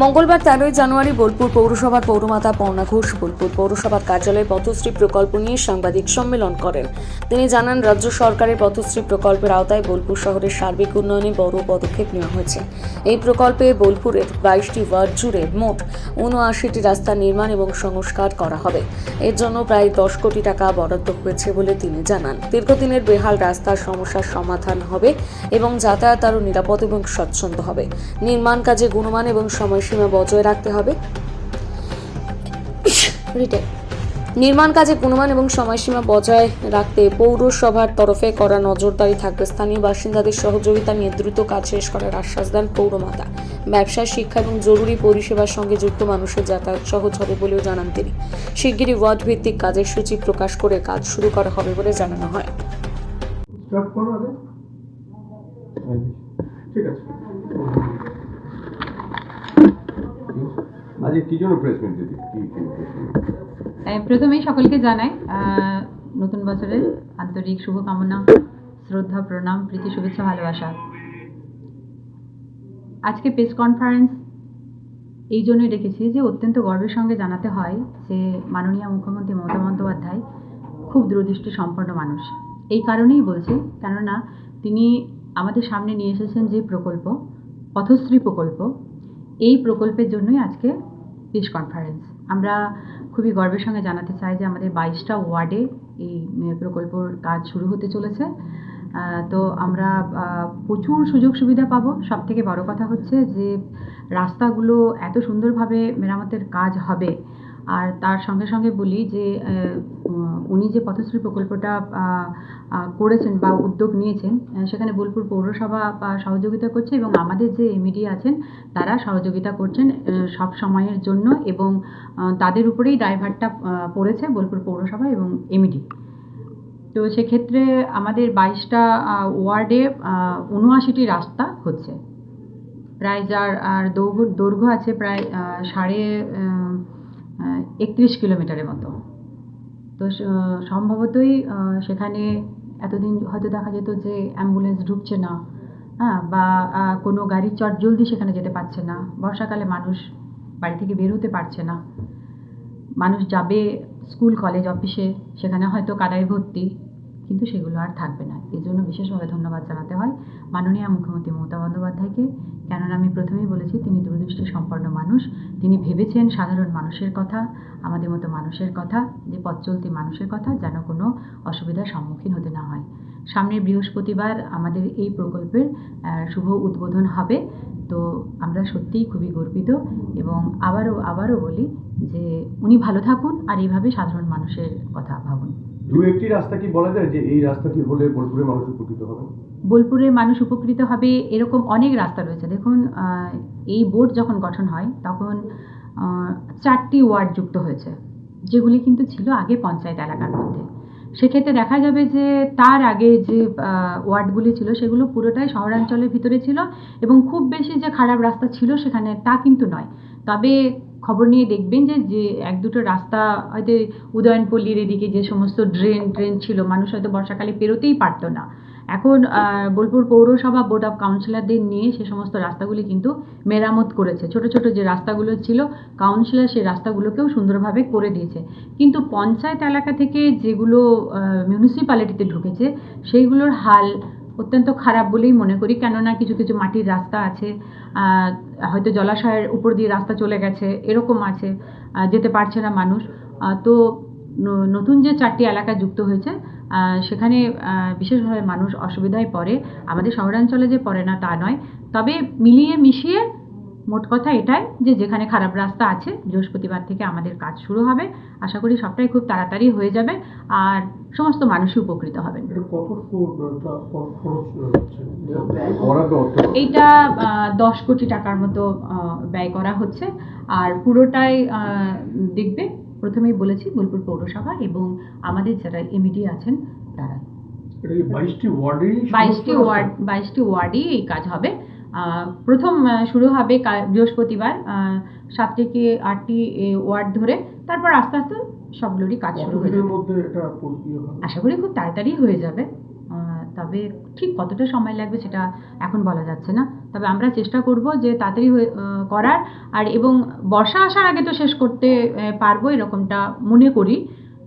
মঙ্গলবার 13 জানুয়ারি বোলপুর পৌরসভার পৌরমাতা পর্ণা ঘোষ বোলপুর পৌরসভার কার্যালয়ে পথশ্রী প্রকল্প নিয়ে সাংবাদিক সম্মেলন করেন। তিনি জানান, রাজ্য সরকারের পথশ্রী প্রকল্পের আওতায় বোলপুর শহরের সার্বিক উন্নয়নে বড় পদক্ষেপ নেওয়া হয়েছে। এই প্রকল্পে বোলপুরের 22টি ওয়ার্ড জুড়ে মোট 79টি রাস্তা নির্মাণ এবং সংস্কার করা হবে। এর জন্য প্রায় 10 কোটি টাকা বরাদ্দ হয়েছে বলে তিনি জানান। দীর্ঘদিনের বেহাল রাস্তার সমস্যার সমাধান হবে এবং যাতায়াত আরও নিরাপদ এবং স্বচ্ছন্দ হবে। নির্মাণ কাজে গুণমান এবং সময়সীমা বজায় রাখতে হবে। নির্মাণ কাজে গুণমান এবং সময়সীমা বজায় রাখতে পৌরসভার তরফে করা নজরদারি থাকবে। স্থানীয় বাসিন্দাদের সহযোগিতা নিয়ে দ্রুত কাজ শেষ করার আশ্বাস দেন পৌরমাতা। ব্যবসা, শিক্ষা এবং জরুরি পরিষেবার সঙ্গে যুক্ত মানুষের যাতায়াত সহজ হবে বলেও জানান তিনি। শিগগিরই ওয়ার্ড ভিত্তিক কাজের সূচি প্রকাশ করে কাজ শুরু করা হবে বলে জানানো হয়। ঠিক আছে। আজ কি জন্য প্রেস মিট দিতে প্রথমেই সকলকে জানাই নতুন বছরের আন্তরিক শুভকামনা, শ্রদ্ধা, প্রণাম, প্রীতি, শুভেচ্ছা, ভালোবাসা। আজকে প্রেস কনফারেন্স এই জন্যই ডেকেছি যে অত্যন্ত গর্বের সঙ্গে জানাতে হয় যে মাননীয় মুখ্যমন্ত্রী মমতা বন্দ্যোপাধ্যায় খুব দূরদৃষ্টি সম্পন্ন মানুষ। এই কারণেই বলছি, কেননা তিনি আমাদের সামনে নিয়ে এসেছেন যে প্রকল্প, পথশ্রী প্রকল্প, এই প্রকল্পের জন্যই আজকে প্রেস কনফারেন্স। আমরা খুবই গর্বের সঙ্গে জানাতে চাই যে আমাদের 22টা ওয়ার্ডে এই প্রকল্পর কাজ শুরু হতে চলেছে। তো আমরা প্রচুর সুযোগ সুবিধা পাবো। সব থেকে বড় কথা হচ্ছে যে রাস্তাগুলো এত সুন্দরভাবে মেরামতের কাজ হবে। আর তার সঙ্গে সঙ্গে বলি যে উনি যে পথশ্রী প্রকল্পটা করেছেন বা উদ্যোগ নিয়েছেন, সেখানে বোলপুর পৌরসভা সহযোগিতা করছে এবং আমাদের যে এমইডি আছেন তারা সহযোগিতা করছেন সব সময়ের জন্য, এবং তাদের উপরেই দায়ভারটা পড়েছে বোলপুর পৌরসভা এবং এমইডি। তো সেক্ষেত্রে আমাদের 22টা ওয়ার্ডে 79টি রাস্তা হচ্ছে, প্রায় যার আর দৈর্ঘ্য আছে প্রায় 31 কিলোমিটারের মতো। তো সম্ভবতই সেখানে এতদিন হয়তো দেখা যেত যে অ্যাম্বুলেন্স ঢুকছে না, বা কোনো গাড়ির চটজলদি সেখানে যেতে পারছে না। বর্ষাকালে মানুষ বাড়ি থেকে বের হতে পারছে না, মানুষ যাবে স্কুল, কলেজ, অফিসে, সেখানে হয়তো কাদায় ভর্তি, কিন্তু সেগুলো আর থাকবে না। এই জন্য বিশেষভাবে ধন্যবাদ জানাতে হয় মাননীয় মুখ্যমন্ত্রী মমতা বন্দ্যোপাধ্যায়কে। কেননা আমি প্রথমেই বলেছি, তিনি দূরদৃষ্টি সম্পন্ন মানুষ। তিনি ভেবেছেন সাধারণ মানুষের কথা, আমাদের মতো মানুষের কথা, যে পথ চলতি মানুষের কথা, যেন কোনো অসুবিধার সম্মুখীন হতে না হয়। সামনের বৃহস্পতিবার আমাদের এই প্রকল্পের শুভ উদ্বোধন হবে। তো আমরা সত্যিই খুবই গর্বিত, এবং আবারও বলি যে উনি ভালো থাকুন আর এইভাবে সাধারণ মানুষের কথা ভাবুন। দু একটি রাস্তা কি বলা যায় যে এই রাস্তাটি হলে বোলপুরের মানুষ উপকৃত হবে? বোলপুরের মানুষ উপকৃত হবে এরকম অনেক রাস্তা রয়েছে। দেখুন, এই বোর্ড যখন গঠন হয় তখন 4টি ওয়ার্ড যুক্ত হয়েছে, যেগুলি কিন্তু ছিল আগে পঞ্চায়েত এলাকার মধ্যে। সেক্ষেত্রে দেখা যাবে যে তার আগে যে ওয়ার্ডগুলি ছিল সেগুলো পুরোটাই শহরাঞ্চলের ভিতরে ছিল, এবং খুব বেশি যে খারাপ রাস্তা ছিল সেখানে তা কিন্তু নয়। তবে খবর নিয়ে দেখবেন যে এক দুটো রাস্তা হয়তো উদয়নপল্লীর এদিকে যে সমস্ত ড্রেন ছিল, মানুষ হয়তো বর্ষাকালে পেরোতেই পারতো না। এখন বোলপুর পৌরসভা বোর্ড অফ কাউন্সিলরদের নিয়ে সে সমস্ত রাস্তাগুলি কিন্তু মেরামত করেছে। ছোট ছোট যে রাস্তাগুলো ছিল, কাউন্সিলর সেই রাস্তাগুলোকেও সুন্দরভাবে করে দিয়েছে। কিন্তু পঞ্চায়েত এলাকা থেকে যেগুলো মিউনিসিপ্যালিটিতে ঢুকেছে সেইগুলোর হাল অত্যন্ত খারাপ বলেই মনে করি। কেননা কিছু কিছু মাটির রাস্তা আছে, হয়তো জলাশয়ের উপর দিয়ে রাস্তা চলে গেছে, এরকম আছে, যেতে পারছে না মানুষ। তো নতুন যে 4টি এলাকা যুক্ত হয়েছে সেখানে বিশেষভাবে মানুষ অসুবিধায় পড়ে। আমাদের শহরাঞ্চলে যে পড়ে না তা নয়, তবে মিলিয়ে মিশিয়ে মোট কথা এটাই যে যেখানে খারাপ রাস্তা আছে, বৃহস্পতিবার থেকে আমাদের কাজ শুরু হবে। আশা করি সবটাই খুব তাড়াতাড়ি হয়ে যাবে আর সমস্ত মানুষই উপকৃত হবেন। এইটা 10 কোটি টাকার মতো ব্যয় করা হচ্ছে, আর পুরোটাই দেখবে, প্রথমেই বলেছি, বোলপুর পৌরসভা এবং আমাদের যারা এমইডি আছেন তারা। 22টি ওয়ার্ডেই এই কাজ হবে। প্রথম শুরু হবে বৃহস্পতিবার 7 থেকে 8টি ওয়ার্ড ধরে, তারপর আস্তে আস্তে সবগুলোরই কাজ শুরু হয়ে যাবে। আশা করি খুব তাড়াতাড়ি হয়ে যাবে। তবে ঠিক কতটা সময় লাগবে সেটা এখন বলা যাচ্ছে না। তবে আমরা চেষ্টা করব যে তাড়াতাড়ি করার আর এবং বর্ষা আসার আগে তো শেষ করতে পারবো এরকমটা মনে করি।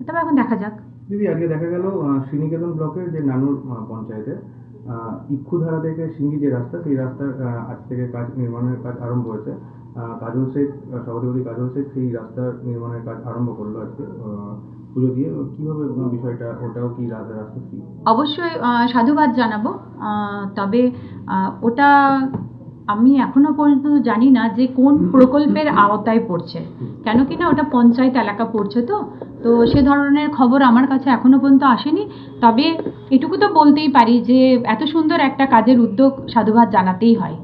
তবে এখন দেখা যাক। দিদি, আজকে দেখা গেল শ্রীনিকেতন ব্লকের যে নানুর পঞ্চায়েতে ইক্ষুধারা থেকে সিঙ্গি যে রাস্তা, সেই রাস্তার আজ থেকে নির্মাণের কাজ আরম্ভ হয়েছে। কাজল শেখ, সভাধিপতি কাজল শেখ সেই রাস্তার নির্মাণের কাজ আরম্ভ করলো আজকে পুজো দিয়ে। কিভাবে বিষয়টা, ওটাও কি রাস্তা কি? অবশ্যই সাধুবাদ জানাবো। তবে ওটা আমি এখনো পর্যন্ত জানি না যে কোন প্রকল্পের আওতায় পড়ছে, কেন কি না ওটা পঞ্চায়েত এলাকা পড়ছে, তো সে ধরনের খবর আমার কাছে এখনো পর্যন্ত আসেনি। তবে এটুকু তো বলতেই পারি যে এত সুন্দর একটা কাজের উদ্যোগ সাধুবাদ জানাতেই হয়।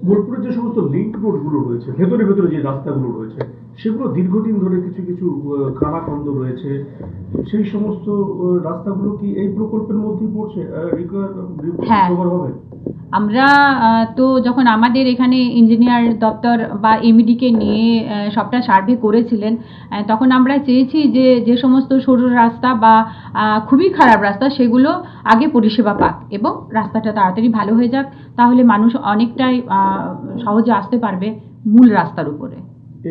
বোলপুরের যে সমস্ত লিঙ্ক রোডগুলো রয়েছে, ভেতরে ভেতরে যে রাস্তাগুলো রয়েছে, সেগুলো দীর্ঘদিন ধরে কিছু কিছু খানাখন্দ রয়েছে। সেই সমস্ত রাস্তাগুলো কি এই প্রকল্পের মধ্যেই পড়ছে? হ্যাঁ, হবে আমরা তো যখন আমাদের এখানে ইঞ্জিনিয়ার দপ্তর বা এমইডিকে নিয়ে সবটা সার্ভে করেছিলেন, তখন আমরা চেয়েছি যে যে সমস্ত সরু রাস্তা বা খুবই খারাপ রাস্তা সেগুলো আগে পরিষেবা পাক এবং রাস্তাটা তাড়াতাড়ি ভালো হয়ে যাক, তাহলে মানুষ অনেকটাই সহজে আসতে পারবে মূল রাস্তার উপরে।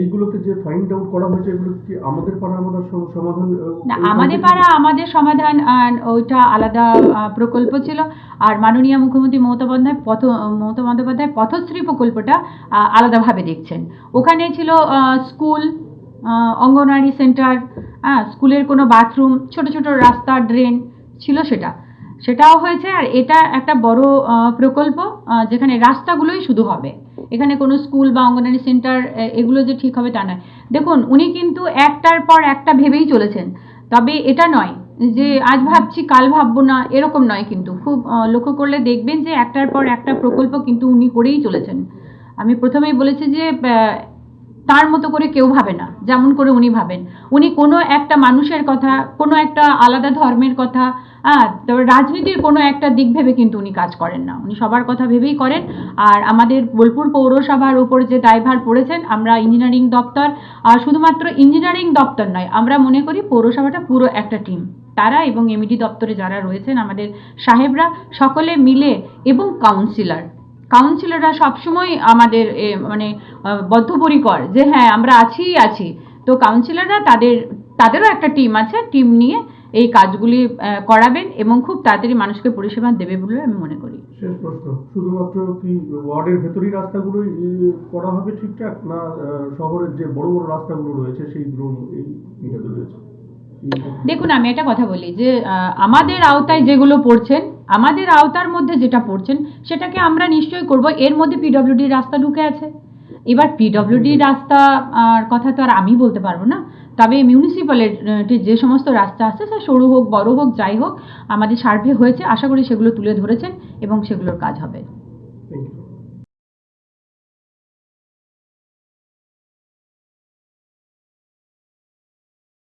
এইগুলোকে যে ফাইন্ড আউট করা হয়েছে, এগুলো কি আমাদের পাড়া আমাদের সমাধান? না, আমাদের পাড়া আমাদের সমাধান ওইটা আলাদা প্রকল্প ছিল। আর মাননীয় মুখ্যমন্ত্রী মমতা বন্দ্যোপাধ্যায় পথশ্রী প্রকল্পটা আলাদাভাবে দেখছেন। ওখানে ছিল স্কুল, অঙ্গনওয়াড়ি সেন্টার, স্কুলের কোনো বাথরুম, ছোট ছোট রাস্তা, ড্রেন ছিল, সেটাও হয়েছে। আর এটা একটা বড় প্রকল্প যেখানে রাস্তাগুলোই শুধু হবে, এখানে কোনো স্কুল বা অঙ্গনওয়াড়ি সেন্টার এগুলো যে ঠিক হবে তা নয়। দেখুন, উনি কিন্তু একটার পর একটা ভেবেই চলেছেন। তবে এটা নয় যে আজ ভাবছি কাল ভাববো না, এরকম নয়। কিন্তু খুব লক্ষ্য করলে দেখবেন যে একটার পর একটা প্রকল্প কিন্তু উনি করেই চলেছেন। আমি প্রথমেই বলেছি যে তার মতো করে কেউ ভাবে না যেমন করে উনি ভাবেন। উনি কোনো একটা মানুষের কথা, কোনো একটা আলাদা ধর্মের কথা, তবে রাজনীতির কোনো একটা দিক ভেবে কিন্তু উনি কাজ করেন না। উনি সবার কথা ভেবেই করেন। আর আমাদের বোলপুর পৌরসভার উপর যে দায়ভার পড়েছেন, আমরা ইঞ্জিনিয়ারিং দপ্তর, শুধুমাত্র ইঞ্জিনিয়ারিং দপ্তর নয়, আমরা মনে করি পৌরসভাটা পুরো একটা টিম। তারা এবং এমইডি দপ্তরে যারা রয়েছেন আমাদের সাহেবরা সকলে মিলে, এবং কাউন্সিলররা সবসময় আমাদের মানে বদ্ধপরিকর যে হ্যাঁ আমরা আছি। তো কাউন্সিলররা তাদেরও একটা টিম আছে, টিম নিয়ে এই কাজগুলি করাবেন এবং খুব তাড়াতাড়ি মানুষকে পরিষেবা দেবে বলে আমি মনে করি। শেষ প্রশ্ন, শুধুমাত্র কি ওয়ার্ডের ভেতরেই রাস্তাগুলোই করা হবে ঠিকঠাক, না শহরের যে বড় বড় রাস্তাগুলো রয়েছে সেইগুলো এইটাতে রয়েছে? দেখুন, আমি একটা কথা বলি যে আমাদের আওতায় যেগুলো পড়ছেন, আমাদের আওতার মধ্যে যেটা পড়ছেন সেটাকে আমরা নিশ্চয়ই করব। এর মধ্যে পিডব্লিউডি রাস্তা ঢুকে আছে। এবার পিডব্লিউডি রাস্তা কথা তো আর আমি বলতে পারবো না। তবে মিউনিসিপ্যালিটির যে সমস্ত রাস্তা আছে, সে সরু হোক বড় হোক যাই হোক, আমাদের সার্ভে হয়েছে, আশা করি সেগুলো তুলে ধরেছেন এবং সেগুলোর কাজ হবে।